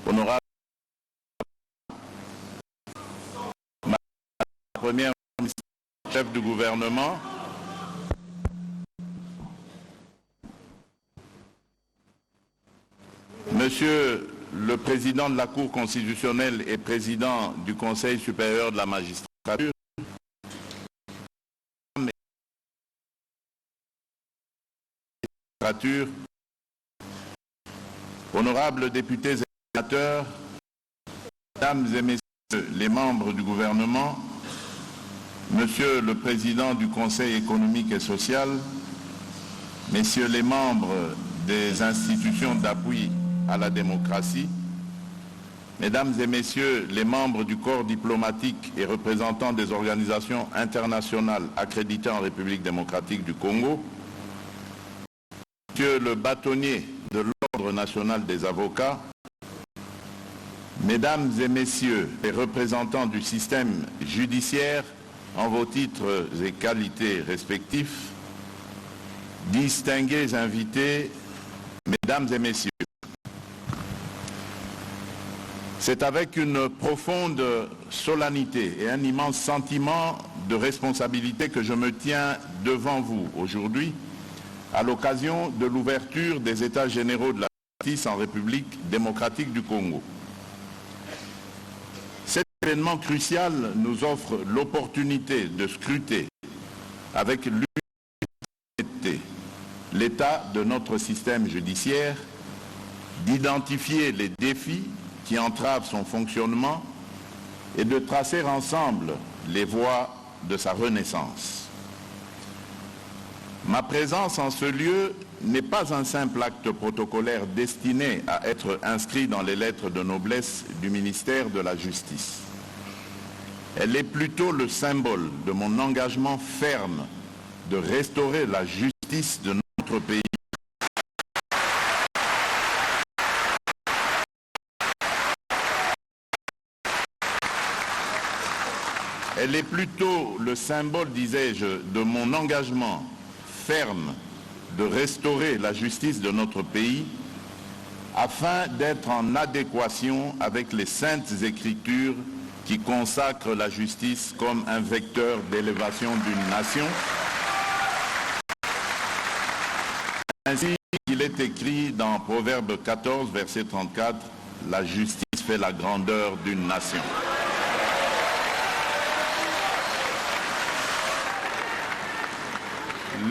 Honorable Première ministre, chef du gouvernement, Monsieur le Président de la Cour constitutionnelle et Président du Conseil supérieur de la magistrature, honorables députés et sénateurs, mesdames et messieurs les membres du gouvernement, Monsieur le Président du Conseil économique et social, Messieurs les membres des institutions d'appui à la démocratie, Mesdames et Messieurs les membres du corps diplomatique et représentants des organisations internationales accréditées en République démocratique du Congo, Monsieur le bâtonnier de l'Ordre national des avocats, Mesdames et Messieurs les représentants du système judiciaire en vos titres et qualités respectifs, distingués invités, Mesdames et Messieurs, c'est avec une profonde solennité et un immense sentiment de responsabilité que je me tiens devant vous aujourd'hui à l'occasion de l'ouverture des États généraux de la justice en République démocratique du Congo. Cet événement crucial nous offre l'opportunité de scruter avec l'unité l'état de notre système judiciaire, d'identifier les défis qui entravent son fonctionnement et de tracer ensemble les voies de sa renaissance. Ma présence en ce lieu n'est pas un simple acte protocolaire destiné à être inscrit dans les lettres de noblesse du ministère de la Justice. Elle est plutôt le symbole de mon engagement ferme de restaurer la justice de notre pays. Elle est plutôt le symbole, disais-je, de mon engagement ferme de restaurer la justice de notre pays afin d'être en adéquation avec les saintes écritures qui consacrent la justice comme un vecteur d'élévation d'une nation. Ainsi qu'il est écrit dans Proverbe 14, verset 34, « La justice fait la grandeur d'une nation ».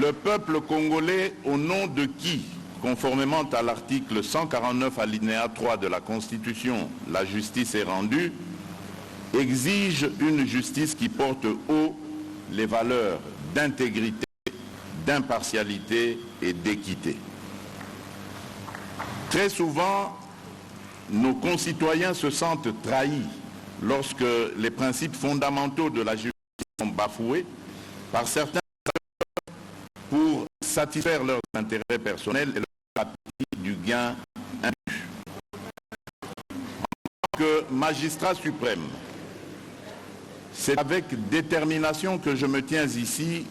Le peuple congolais, au nom de qui, conformément à l'article 149 alinéa 3 de la Constitution, la justice est rendue, exige une justice qui porte haut les valeurs d'intégrité, d'impartialité et d'équité. Très souvent, nos concitoyens se sentent trahis lorsque les principes fondamentaux de la justice sont bafoués par certains pour satisfaire leurs intérêts personnels et leur appétit du gain indu. En tant que magistrat suprême, c'est avec détermination que je me tiens ici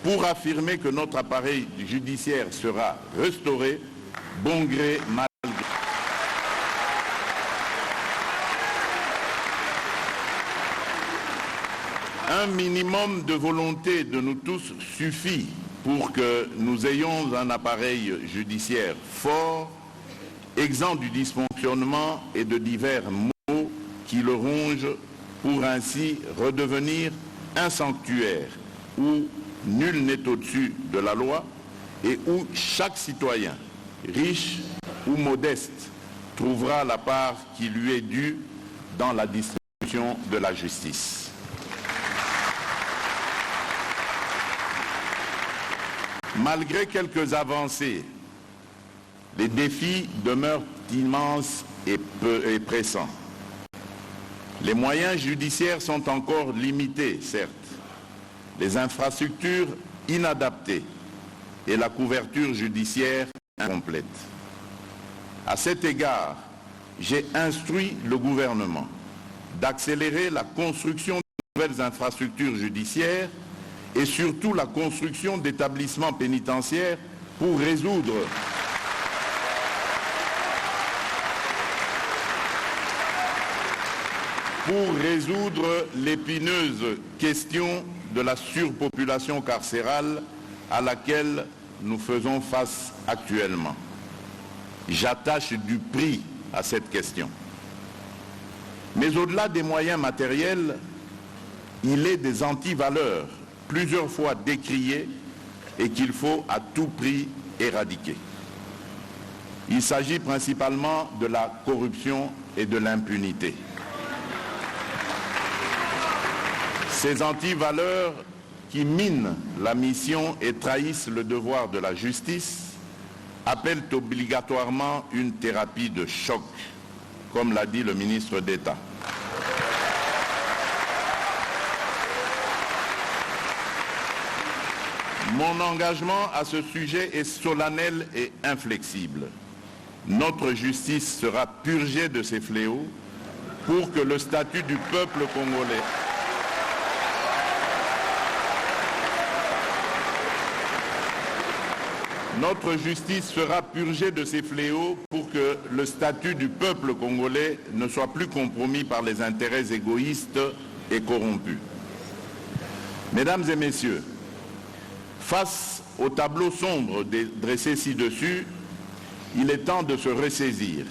pour affirmer que notre appareil judiciaire sera restauré, bon gré, mal gré. Un minimum de volonté de nous tous suffit pour que nous ayons un appareil judiciaire fort, exempt du dysfonctionnement et de divers maux qui le rongent, pour ainsi redevenir un sanctuaire où nul n'est au-dessus de la loi et où chaque citoyen, riche ou modeste, trouvera la part qui lui est due dans la distribution de la justice. Malgré quelques avancées, les défis demeurent immenses et pressants. Les moyens judiciaires sont encore limités, certes, les infrastructures inadaptées et la couverture judiciaire incomplète. À cet égard, j'ai instruit le gouvernement d'accélérer la construction de nouvelles infrastructures judiciaires et surtout la construction d'établissements pénitentiaires pour résoudre pour résoudre l'épineuse question de la surpopulation carcérale à laquelle nous faisons face actuellement. J'attache du prix à cette question. Mais au-delà des moyens matériels, il est des antivaleurs plusieurs fois décriées et qu'il faut à tout prix éradiquer. Il s'agit principalement de la corruption et de l'impunité. Ces antivaleurs qui minent la mission et trahissent le devoir de la justice appellent obligatoirement une thérapie de choc, comme l'a dit le ministre d'État. Mon engagement à ce sujet est solennel et inflexible. Notre justice sera purgée de ces fléaux pour que le statut du peuple congolais Notre justice sera purgée de ces fléaux pour que le statut du peuple congolais ne soit plus compromis par les intérêts égoïstes et corrompus. Mesdames et messieurs, face au tableau sombre dressé ci-dessus, il est temps de se ressaisir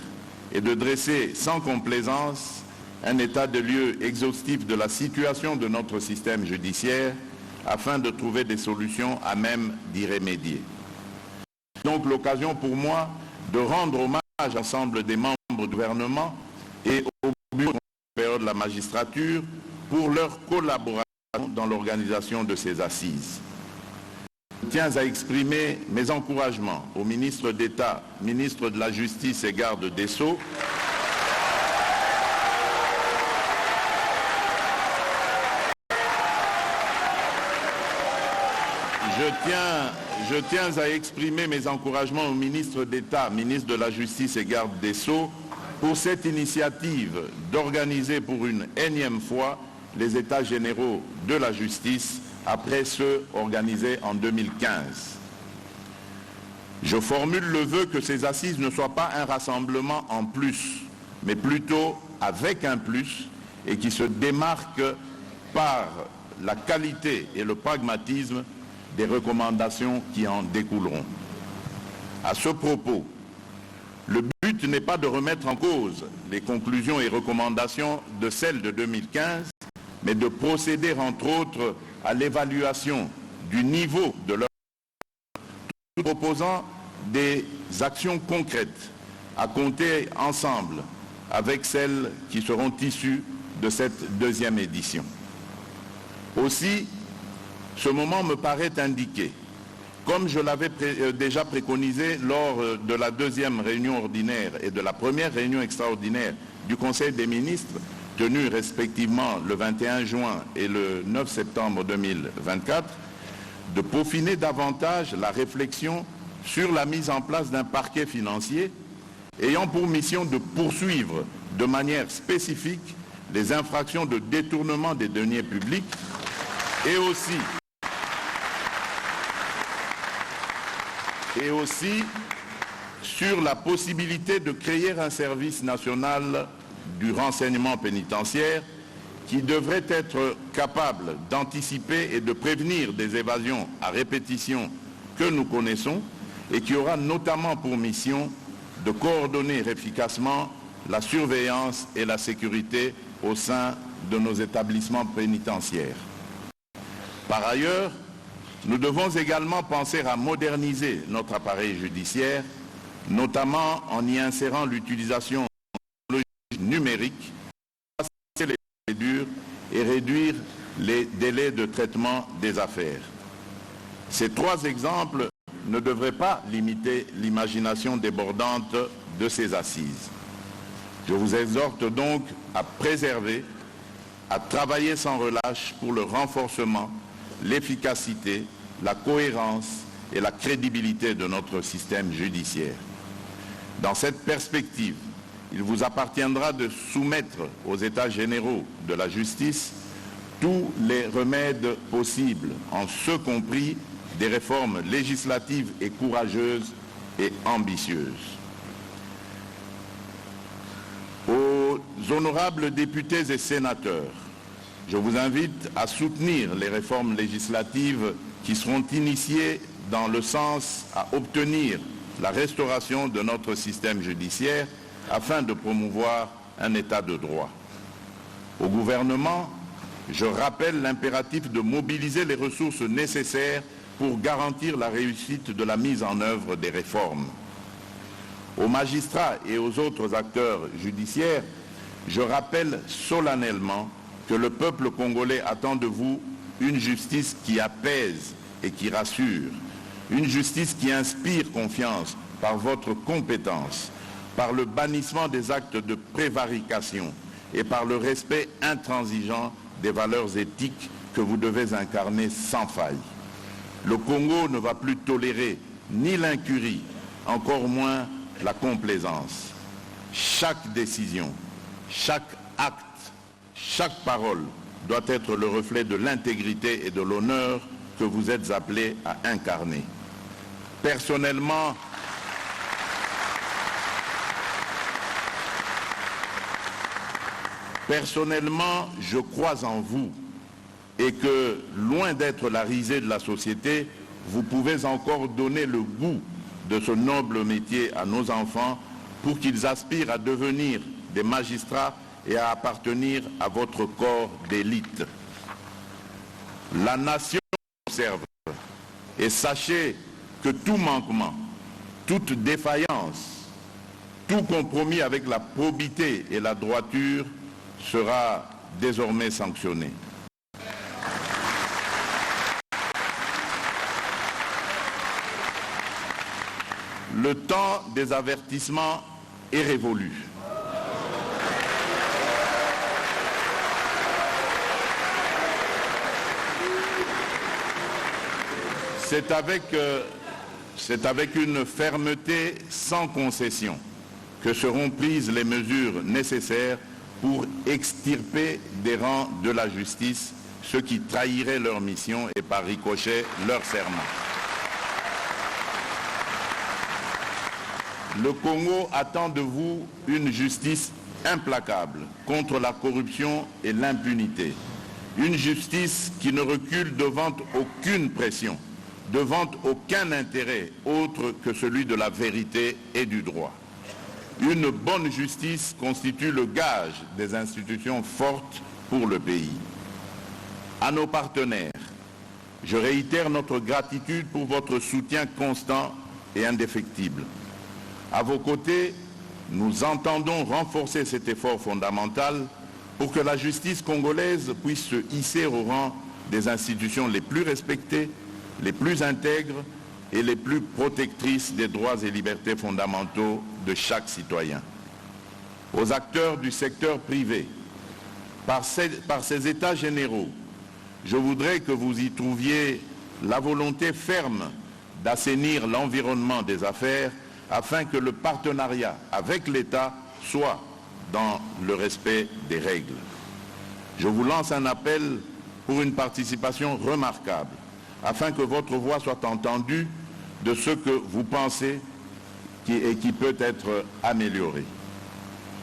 et de dresser sans complaisance un état de lieux exhaustif de la situation de notre système judiciaire afin de trouver des solutions à même d'y remédier. Donc l'occasion pour moi de rendre hommage à l'ensemble des membres du gouvernement et au bureau supérieur de la magistrature pour leur collaboration dans l'organisation de ces assises. Je tiens à exprimer mes encouragements au ministre d'État, ministre de la Justice et garde des Sceaux, Je tiens à exprimer mes encouragements au ministre d'État, ministre de la Justice et garde des Sceaux, pour cette initiative d'organiser pour une énième fois les États généraux de la justice après ceux organisés en 2015. Je formule le vœu que ces assises ne soient pas un rassemblement en plus, mais plutôt avec un plus et qui se démarque par la qualité et le pragmatisme des recommandations qui en découleront. À ce propos, le but n'est pas de remettre en cause les conclusions et recommandations de celles de 2015, mais de procéder entre autres à l'évaluation du niveau de leur tout en proposant des actions concrètes à compter ensemble avec celles qui seront issues de cette deuxième édition. Aussi, ce moment me paraît indiqué, comme je l'avais déjà préconisé lors de la deuxième réunion ordinaire et de la première réunion extraordinaire du Conseil des ministres, tenue respectivement le 21 juin et le 9 septembre 2024, de peaufiner davantage la réflexion sur la mise en place d'un parquet financier ayant pour mission de poursuivre de manière spécifique les infractions de détournement des deniers publics et aussi sur la possibilité de créer un service national du renseignement pénitentiaire qui devrait être capable d'anticiper et de prévenir des évasions à répétition que nous connaissons et qui aura notamment pour mission de coordonner efficacement la surveillance et la sécurité au sein de nos établissements pénitentiaires. Par ailleurs, nous devons également penser à moderniser notre appareil judiciaire, notamment en y insérant l'utilisation numérique, faciliter les procédures et réduire les délais de traitement des affaires. Ces trois exemples ne devraient pas limiter l'imagination débordante de ces assises. Je vous exhorte donc à préserver, à travailler sans relâche pour le renforcement, l'efficacité, la cohérence et la crédibilité de notre système judiciaire. Dans cette perspective, il vous appartiendra de soumettre aux États généraux de la justice tous les remèdes possibles, en ce compris des réformes législatives et courageuses et ambitieuses. Aux honorables députés et sénateurs, je vous invite à soutenir les réformes législatives qui seront initiées dans le sens à obtenir la restauration de notre système judiciaire afin de promouvoir un état de droit. Au gouvernement, je rappelle l'impératif de mobiliser les ressources nécessaires pour garantir la réussite de la mise en œuvre des réformes. Aux magistrats et aux autres acteurs judiciaires, je rappelle solennellement que le peuple congolais attend de vous une justice qui apaise et qui rassure, une justice qui inspire confiance par votre compétence, par le bannissement des actes de prévarication et par le respect intransigeant des valeurs éthiques que vous devez incarner sans faille. Le Congo ne va plus tolérer ni l'incurie, encore moins la complaisance. Chaque décision, chaque acte, chaque parole doit être le reflet de l'intégrité et de l'honneur que vous êtes appelés à incarner. Personnellement, je crois en vous et que, loin d'être la risée de la société, vous pouvez encore donner le goût de ce noble métier à nos enfants pour qu'ils aspirent à devenir des magistrats et à appartenir à votre corps d'élite. La nation observe et sachez que tout manquement, toute défaillance, tout compromis avec la probité et la droiture sera désormais sanctionné. Le temps des avertissements est révolu. C'est avec une fermeté sans concession que seront prises les mesures nécessaires pour extirper des rangs de la justice ceux qui trahiraient leur mission et par ricochet leur serment. Le Congo attend de vous une justice implacable contre la corruption et l'impunité. Une justice qui ne recule devant aucune pression, devant aucun intérêt autre que celui de la vérité et du droit. Une bonne justice constitue le gage des institutions fortes pour le pays. À nos partenaires, je réitère notre gratitude pour votre soutien constant et indéfectible. À vos côtés, nous entendons renforcer cet effort fondamental pour que la justice congolaise puisse se hisser au rang des institutions les plus respectées, les plus intègres et les plus protectrices des droits et libertés fondamentaux de chaque citoyen. Aux acteurs du secteur privé, par ces états généraux, je voudrais que vous y trouviez la volonté ferme d'assainir l'environnement des affaires afin que le partenariat avec l'État soit dans le respect des règles. Je vous lance un appel pour une participation remarquable afin que votre voix soit entendue de ce que vous pensez et qui peut être amélioré.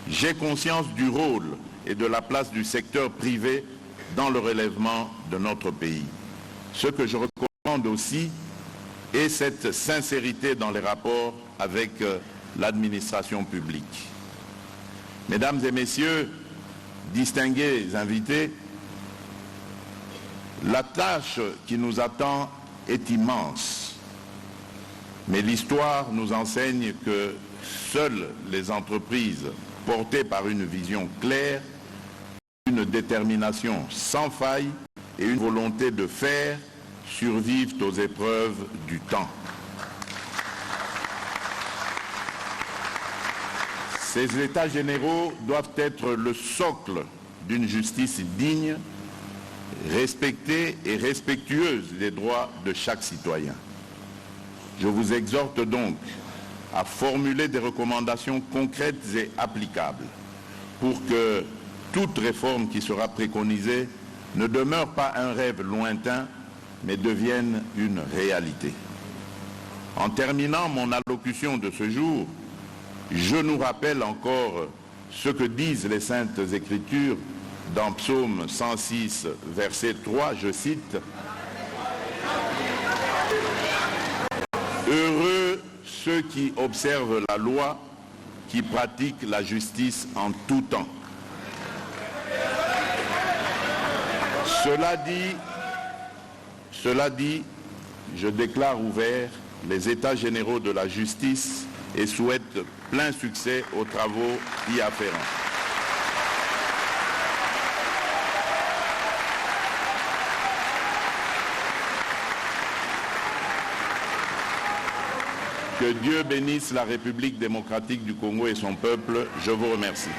J'ai conscience du rôle et de la place du secteur privé dans le relèvement de notre pays. Ce que je recommande aussi est cette sincérité dans les rapports avec l'administration publique. Mesdames et messieurs, distingués invités, la tâche qui nous attend est immense. Mais l'histoire nous enseigne que seules les entreprises portées par une vision claire, une détermination sans faille et une volonté de faire survivent aux épreuves du temps. Ces états généraux doivent être le socle d'une justice digne, respectée et respectueuse des droits de chaque citoyen. Je vous exhorte donc à formuler des recommandations concrètes et applicables pour que toute réforme qui sera préconisée ne demeure pas un rêve lointain, mais devienne une réalité. En terminant mon allocution de ce jour, je nous rappelle encore ce que disent les Saintes Écritures dans Psaume 106, verset 3, je cite, « Heureux ceux qui observent la loi, qui pratiquent la justice en tout temps. » Cela dit, je déclare ouverts les États généraux de la justice et souhaite plein succès aux travaux y afférents. Que Dieu bénisse la République démocratique du Congo et son peuple. Je vous remercie.